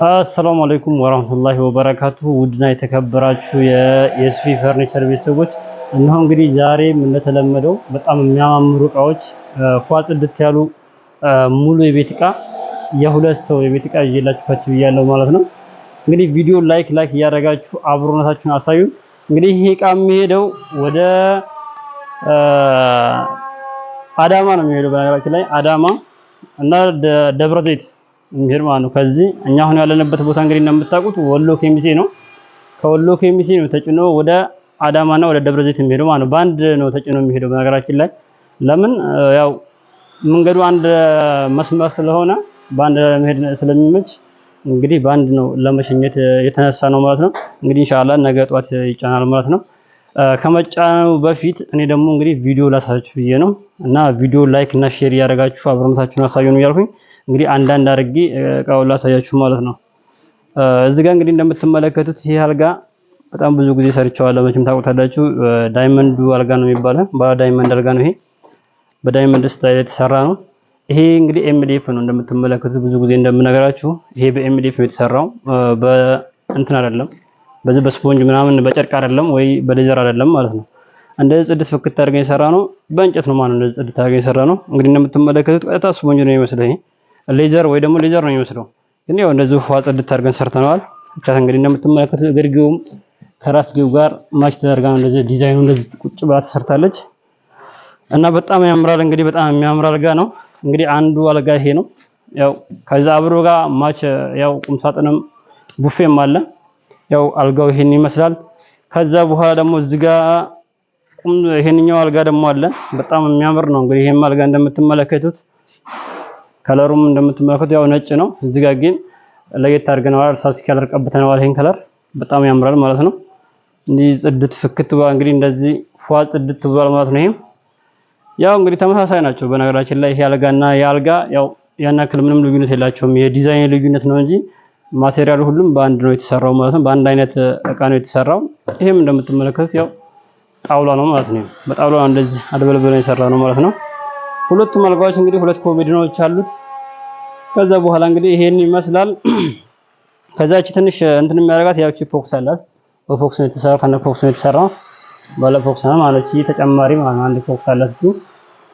አሰላሙ አለይኩም ወራህመቱላሂ ወበረካቱሁ። ውድና የተከበራችሁ የኤስፊ ፈርኒቸር ቤተሰቦች እነሆ እንግዲህ ዛሬም እንደተለመደው በጣም የሚያማምሩ እቃዎች ጽድት ያሉ ሙሉ የቤት እቃ የሁለት ሰው የቤት እቃ ይዤላችሁ ብያለሁ ማለት ነው። እንግዲህ ቪዲዮ ላይክ እያደረጋችሁ አብሮነታችሁን አሳዩ። እንግዲህ ይሄ እቃ የሚሄደው ወደ አዳማ ነው የሚሄደው። በነገራችን ላይ አዳማ እና ደብረ ዘይት የሚሄድ ማለት ነው። ከዚህ እኛ አሁን ያለንበት ቦታ እንግዲህ እንደምታውቁት ወሎ ኬሚሴ ነው። ከወሎ ኬሚሴ ነው ተጭኖ ወደ አዳማና ወደ ደብረ ዘይት የሚሄደው ማለት ነው። ባንድ ነው ተጭኖ የሚሄደው። በነገራችን ላይ ለምን ያው መንገዱ አንድ መስመር ስለሆነ ባንድ መሄድ ስለሚመች እንግዲህ ባንድ ነው ለመሸኘት የተነሳ ነው ማለት ነው። እንግዲህ ኢንሻአላህ ነገ ጧት ይጫናል ማለት ነው። ከመጫኑ በፊት እኔ ደግሞ እንግዲህ ቪዲዮ ላሳያችሁ ብዬ ነው እና ቪዲዮ ላይክ እና ሼር ያደርጋችሁ አብሮነታችሁን አሳዩን እያልኩኝ እንግዲህ አንዳንድ አድርጌ እቃውን ላሳያችሁ ማለት ነው። እዚህ ጋር እንግዲህ እንደምትመለከቱት ይሄ አልጋ በጣም ብዙ ጊዜ ሰርቻለሁ። መቼም ታውቁታላችሁ። ዳይመንዱ አልጋ ነው የሚባለው። በዳይመንድ አልጋ ነው ይሄ። በዳይመንድ ስታይል የተሰራ ነው። ይሄ እንግዲህ ኤምዲኤፍ ነው እንደምትመለከቱት። ብዙ ጊዜ እንደምነግራችሁ ይሄ በኤምዲኤፍ ነው የተሰራው። በእንትን አይደለም፣ በዚህ በስፖንጅ ምናምን በጨርቅ አይደለም ወይ በሌዘር አይደለም ማለት ነው። እንደዚህ ጽድት ፍክት አድርገን የሰራ ነው። በእንጨት ነው ማለት ነው። እንደዚህ ጽድት አድርገን የሰራ ነው። እንግዲህ እንደምትመለከቱት ቀጥታ ስፖንጅ ነው የሚመስለው። ይሄ ሌዘር ወይ ደግሞ ሌዘር ነው የሚመስለው፣ ግን ያው እንደዚህ ጽድት አድርገን ሰርተነዋል። ብቻ እንግዲህ እንደምትመለከቱት እግርጌውም ከራስጌው ጋር ማች ተደርጋ ነው እንደዚህ ዲዛይኑ እንደዚህ ቁጭ ብላ ተሰርታለች እና በጣም ያምራል። እንግዲህ በጣም የሚያምር አልጋ ነው። እንግዲህ አንዱ አልጋ ይሄ ነው። ያው ከዛ አብሮ ጋር ማች ያው ቁም ሳጥንም ቡፌም አለ። ያው አልጋው ይሄን ይመስላል። ከዛ በኋላ ደግሞ እዚህ ጋር ይሄንኛው አልጋ ደግሞ አለ። በጣም የሚያምር ነው። እንግዲህ ይሄም አልጋ እንደምትመለከቱት ከለሩም እንደምትመለከቱት ያው ነጭ ነው። እዚህ ጋር ግን ለየት አድርገነዋል። እርሳስ ከለር ቀብተነዋል። ይሄን ከለር በጣም ያምራል ማለት ነው። እንዲህ ጽድት ፍክት ብሏል። እንግዲህ እንደዚህ ጽድት ብሏል ማለት ነው። ይሄም ያው እንግዲህ ተመሳሳይ ናቸው። በነገራችን ላይ ይሄ አልጋና የአልጋ ያው ያን ያክል ምንም ልዩነት የላቸውም። የዲዛይን ልዩነት ነው እንጂ ማቴሪያሉ ሁሉም በአንድ ነው የተሰራው ማለት ነው። በአንድ አይነት እቃ ነው የተሰራው። ይሄም እንደምትመለከቱት ያው ጣውላ ነው ማለት ነው። በጣውላ እንደዚህ አድበልብለን የሰራ ነው ማለት ነው። ሁለቱም አልጋዎች እንግዲህ ሁለት ኮሜዲኖች አሉት። ከዛ በኋላ እንግዲህ ይሄን ይመስላል። ከዛች ትንሽ እንትን የሚያደርጋት ያው ፖክስ አላት። በፖክስ ነው የተሰራው። ከነ ፖክስ ነው የተሰራው። ባለ ፖክስ ነው ማለት ነው። ተጨማሪ ማለት አንድ ፖክስ አላት እቺ።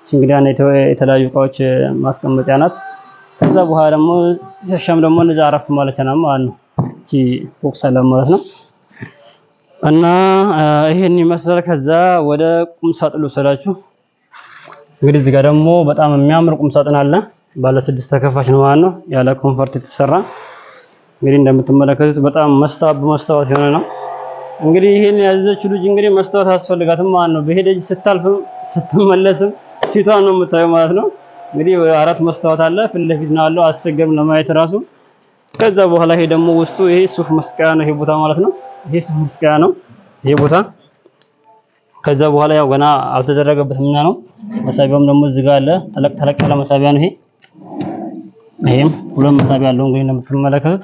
እንግዲህ የተለያዩ እቃዎች ማስቀመጫ ናት። ከዛ በኋላ ደግሞ ሲሸም ደግሞ እንደዛ አረፍ ማለት ነው ማለት ነው። እቺ ፖክስ አላት ማለት ነው። እና ይሄን ይመስላል። ከዛ ወደ ቁም ሳጥኑ ወሰዳችሁ። እንግዲህ እዚህ ጋር ደግሞ በጣም የሚያምር ቁም ሳጥን አለ። ባለ 6 ተከፋች ነው ማለት ነው። ያለ ኮምፎርት የተሰራ እንግዲህ እንደምትመለከቱት በጣም መስታወት የሆነ ነው። እንግዲህ ይሄን ያዘችው ልጅ እንግዲህ መስታወት አስፈልጋትም ማለት ነው። በሄደች ስታልፍም ስትመለስም ፊቷን ነው የምታየው ማለት ነው። እንግዲህ 4 መስታወት አለ። ፊት ለፊት ነው ያለው። አስቸገርም ለማየት ራሱ። ከዛ በኋላ ይሄ ደግሞ ውስጡ ይሄ ሱፍ መስቀያ ነው ይሄ ቦታ ማለት ነው። ይሄ ሱፍ መስቀያ ነው ይሄ ቦታ። ከዛ በኋላ ያው ገና አልተደረገበትም እና ነው። መሳቢያውም ደግሞ እዚህ ጋር አለ። ተለቅ ያለ መሳቢያ ነው ይሄ። ይሄም ሁለት መሳቢያ አለው እንግዲህ እንደምትመለከቱት።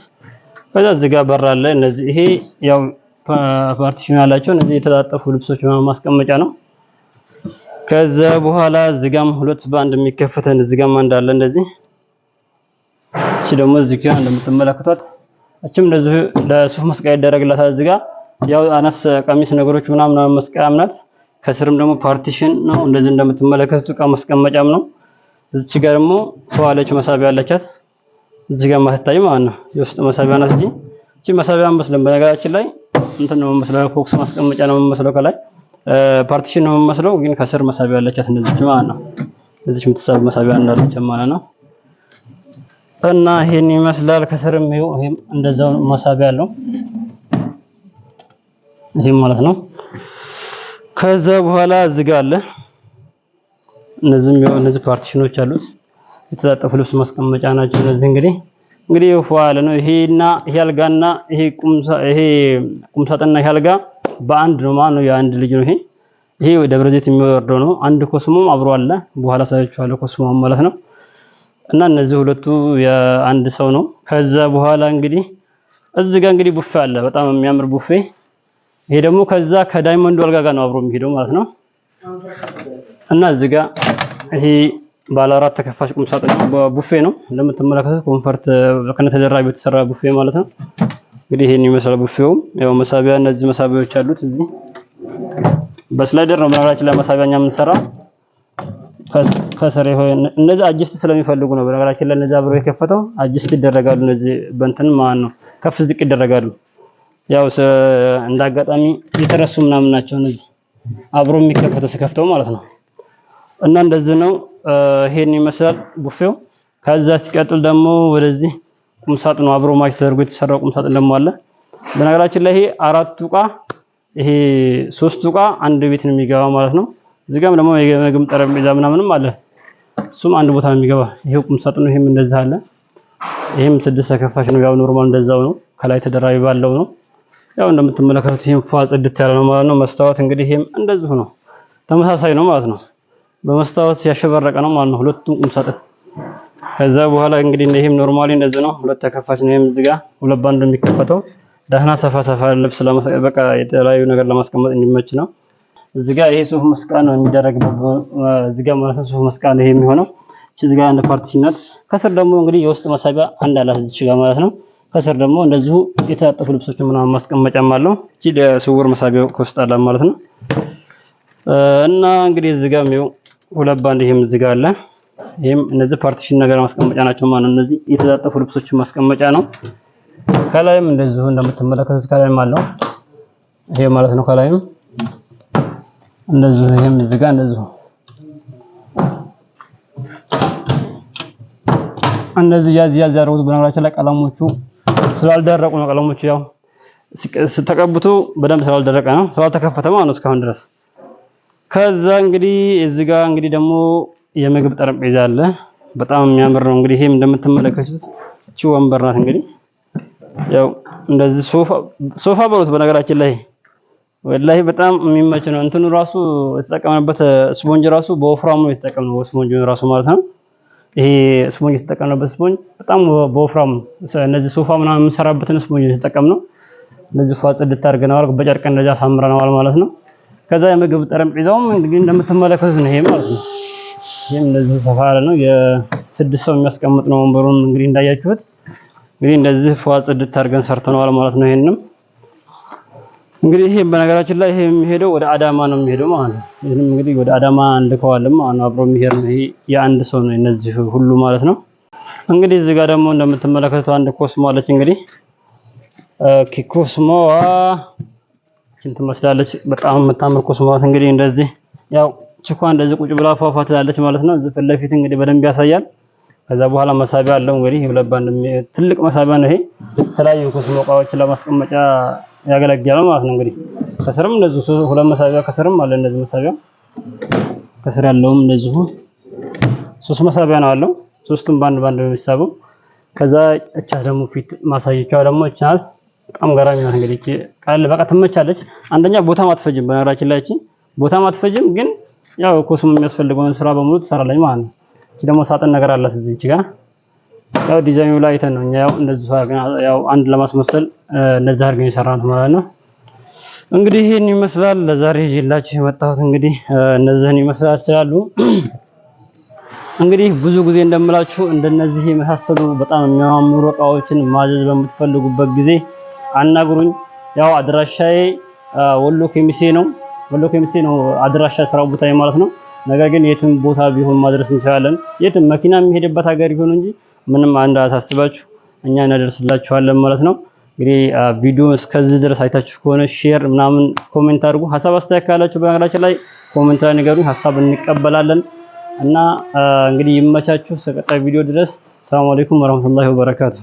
ከዛ እዚህ ጋር በር አለ። እነዚህ ይሄ ያው ፓርቲሽን ያላቸው እነዚህ የተጣጠፉ ልብሶች ማስቀመጫ ነው። ከዛ በኋላ እዚህ ጋርም ሁለት በአንድ የሚከፈተን እዚህ ጋርም አንድ አለ እንደዚህ። እቺ ደግሞ እዚህ ጋር እንደምትመለከቷት እቺም እንደዚህ ለሱፍ መስቀያ ይደረግላታል። እዚህ ጋር ያው አነስ ቀሚስ ነገሮች ምናምን መስቀያም ናት። ከስርም ደግሞ ፓርቲሽን ነው እንደዚህ እንደምትመለከቱት እቃ መስቀመጫም ነው። እዚች ጋር ደግሞ ተዋለች መሳቢያ አለቻት። እዚህ ጋር ማትታይ ማለት ነው። የውስጥ መሳቢያ ናት። እቺ መሳቢያ መስለም በነገራችን ላይ እንትን ነው መስለው ቦክስ ማስቀመጫ ነው መስለው ከላይ ፓርቲሽን ነው መስለው፣ ግን ከስር መሳቢያ አለቻት እንደዚህ ማለት ነው። እዚች የምትሳብ መሳቢያ እንዳለች ማለት ነው። እና ይሄን ይመስላል። ከስርም ይሄም እንደዛው መሳቢያ አለው ይሄ ማለት ነው። ከዛ በኋላ እዚህ ጋር አለ እነዚህ ፓርቲሽኖች አሉት። የተጣጠፉ ልብስ ማስቀመጫ ናቸው። እነዚህ እንግዲህ ፏል ነው። ይሄና ይሄ አልጋና ይሄ ቁም ሳጥንና ይሄ አልጋ በአንድ ነው ማለት ነው። የአንድ ልጅ ነው ይሄ ደብረ ዘይት የሚወርደው ነው። አንድ ኮስሞም አብሮ አለ። በኋላ ሳይቻለሁ ኮስሞም ማለት ነው። እና እነዚህ ሁለቱ የአንድ ሰው ነው። ከዛ በኋላ እንግዲህ እዚህ ጋር እንግዲህ ቡፌ አለ። በጣም የሚያምር ቡፌ። ይሄ ደግሞ ከዛ ከዳይመንዱ አልጋ ጋር ነው አብሮ የሚሄደው ማለት ነው። እና እዚህ ጋር ይሄ ባለ 4 ተከፋች ቁም ሳጥን ቡፌ ነው እንደምትመለከቱት ኮምፈርት ከነተደራቢው የተሰራ ቡፌ ማለት ነው። እንግዲህ ይሄን ይመስላል ቡፌው። ያው መሳቢያ እነዚህ መሳቢያዎች አሉት እዚህ በስላይደር ነው በነገራችን ላይ መሳቢያኛ የምንሰራው ከስር ይሆን እነዚህ አጅስት ስለሚፈልጉ ነው በነገራችን ላይ እነዚህ አብሮ የከፈተው አጅስት ይደረጋሉ እነዚህ በእንትን ማለት ነው ከፍ ዝቅ ይደረጋሉ። ያው እንዳጋጣሚ የተረሱ ምናምን ናቸው እነዚህ አብሮ የሚከፈተው ሲከፍተው ማለት ነው። እና እንደዚህ ነው ይሄን ይመስላል ቡፌው። ከዛ ሲቀጥል ደግሞ ወደዚህ ቁም ሳጥኑ አብሮ ማች ተደርጎ የተሰራው ቁም ሳጥን ደግሞ አለ። በነገራችን ላይ ይሄ 4 ዕቃ ይሄ 3 ዕቃ አንድ ቤት ነው የሚገባው ማለት ነው። እዚህ ጋርም ደግሞ የምግብ ጠረጴዛ ምናምንም አለ እሱም አንድ ቦታ ነው የሚገባ። ይሄው ቁም ሳጥኑ ይሄም እንደዛ አለ። ይሄም 6 ተከፋች ነው ያው ኖርማል እንደዛው ነው ከላይ ተደራቢ ባለው ነው። ያው እንደምትመለከቱት ይሄም ፏ ጽድት ያለ ነው ማለት ነው። መስታወት እንግዲህ ይሄም እንደዚሁ ነው ተመሳሳይ ነው ማለት ነው። በመስታወት ያሸበረቀ ነው ማለት ነው ሁለቱም ቁም ሳጥን። ከዛ በኋላ እንግዲህ ይሄም ኖርማሊ እንደዚህ ነው 2 ተከፋች ነው። ይሄም እዚህ ጋር 2 ባንድ የሚከፈተው ደህና ሰፋ ልብስ በቃ የተለያዩ ነገር ለማስቀመጥ እንዲመች ነው። እዚህ ጋር ይሄ ሶፍ መስቀያ ነው የሚደረግበት እዚህ ጋር ማለት ነው። ሶፍ መስቀያ ነው ይሄ የሚሆነው እዚህ ጋር አንድ ፓርቲሽን ናት። ከስር ደግሞ እንግዲህ የውስጥ መሳቢያ አንድ አላት እዚህ ጋር ማለት ነው። ከስር ደግሞ እንደዚሁ የተጣጠፉ ልብሶች ምናምን ማስቀመጫም አለው። እቺ ለስውር መሳቢያው ከውስጥ አለ ማለት ነው። እና እንግዲህ እዚህ ጋር ነው 2 ባንድ ይሄም እዚህ ጋር አለ። ይሄም እነዚህ ፓርቲሽን ነገር ማስቀመጫ ናቸው ማለት ነው። እነዚህ የተጣጠፉ ልብሶች ማስቀመጫ ነው። ከላይም እንደዚሁ እንደምትመለከቱት ከላይም አለው ይሄ ማለት ነው። ከላይም እንደዚሁ ይሄም እዚህ ጋር እንደዚሁ እንደዚህ ያዝ ያደረጉት በነገራችን ላይ ቀለሞቹ ስላልደረቁ ነው። ቀለሞቹ ያው ተቀብቶ በደንብ ስላልደረቀ ነው ስላልተከፈተ ማለት ነው እስካሁን ድረስ። ከዛ እንግዲህ እዚህ ጋር እንግዲህ ደግሞ የምግብ ጠረጴዛ አለ በጣም የሚያምር ነው። እንግዲህ ይሄም እንደምትመለከቱት እቺ ወንበር ናት። እንግዲህ ያው እንደዚህ ሶፋ በሉት በነገራችን ላይ ወላሂ በጣም የሚመች ነው። እንትኑ ራሱ የተጠቀመበት ስፖንጅ ራሱ በወፍራሙ ነው የተጠቀመው ስፖንጅ ራሱ ማለት ነው። ይሄ ስፖንጅ የተጠቀመበት ስፖንጅ በጣም በወፍራሙ እነዚህ ሶፋ ምናምን የምንሰራበትን ስፖንጅ የተጠቀምነው እነዚህ ፏ ጽድት አድርገናል በጨርቅ እንደዛ አሳምረናል ማለት ነው። ከዛ የምግብ ጠረጴዛውም እንግዲህ እንደምትመለከቱት ነው ይሄ ማለት ነው። ይሄም እንደዚህ ሰፋ ያለ ነው የ6 ሰው የሚያስቀምጥ ነው ወንበሩን እንግዲህ እንዳያችሁት እንግዲህ እንደዚህ ፏ ጽድት አድርገን ሰርተናል ማለት ነው። ይሄንም እንግዲህ ይሄ በነገራችን ላይ ይሄ የሚሄደው ወደ አዳማ ነው የሚሄደው ማለት ነው። ይሄንም እንግዲህ ወደ አዳማ እንልከዋለን ማለት ነው። አብሮ የሚሄድ ነው ይሄ የአንድ ሰው ነው እነዚህ ሁሉ ማለት ነው። እንግዲህ እዚህ ጋር ደግሞ እንደምትመለከቱት አንድ ኮስሞ አለች። እንግዲህ ኮስሞዋ እንትን መስላለች በጣም የምታምር ኮስሞ ናት። እንግዲህ እንደዚህ ያው ችኳ እንደዚህ ቁጭ ብላ ፏፏ ትላለች ማለት ነው። እዚህ ፊት ለፊት እንግዲህ በደንብ ያሳያል። ከዛ በኋላ መሳቢያ አለው እንግዲህ ሁለት ባንድ ትልቅ መሳቢያ ነው ይሄ የተለያዩ ኮስሞ እቃዎችን ለማስቀመጫ ያገለግላል ማለት ነው። እንግዲህ ከስርም እንደዚህ 2 መሳቢያ ከስርም አለ እንደዚህ መሳቢያ ከስር ያለውም እንደዚሁ 3 መሳቢያ ነው አለው። 3ቱም ባንድ ባንድ ነው የሚሳበው። ከዛ እቻ ደግሞ ፊት ማሳየቻው ደግሞ እቻት በጣም ገራሚ ነው። እንግዲህ ቃል በቃ ትመቻለች። አንደኛ ቦታ ማትፈጅም በነገራችን ላይ እቺ ቦታ ማትፈጅም ግን ያው ኮስሞ የሚያስፈልገውን ስራ በሙሉ ትሰራለች ማለት ነው። እቺ ደግሞ ሳጥን ነገር አላት እዚች ጋር ያው ዲዛይኑ ላይ አይተን ነው እኛ ያው እንደዚህ ያው አንድ ለማስመሰል እንደዛ አድርገን የሰራነው ማለት ነው። እንግዲህ ይሄን ይመስላል ለዛሬ ይዤላችሁ የመጣሁት እንግዲህ እነዚህን ይመስላል ስላሉ እንግዲህ ብዙ ጊዜ እንደምላችሁ እንደነዚህ የመሳሰሉ በጣም የሚያማምሩ እቃዎችን ማዘዝ በምትፈልጉበት ጊዜ አናግሩኝ። ያው አድራሻዬ ወሎ ኬሚሴ ነው። ወሎ ኬሚሴ ነው አድራሻ ስራው ቦታዬ ማለት ነው። ነገር ግን የትም ቦታ ቢሆን ማድረስ እንችላለን። የትም መኪና የሚሄድበት ሀገር ይሁን እንጂ ምንም እንዳታስባችሁ እኛ እናደርስላችኋለን ማለት ነው። እንግዲህ ቪዲዮ እስከዚህ ድረስ አይታችሁ ከሆነ ሼር ምናምን ኮሜንት አድርጉ። ሐሳብ አስተያየት ካላችሁ በነገራችን ላይ ኮሜንት ላይ ንገሩኝ፣ ሐሳብ እንቀበላለን። እና እንግዲህ ይመቻችሁ። እስከ ቀጣይ ቪዲዮ ድረስ ሰላም አለይኩም ወራህመቱላሂ ወበረካቱ።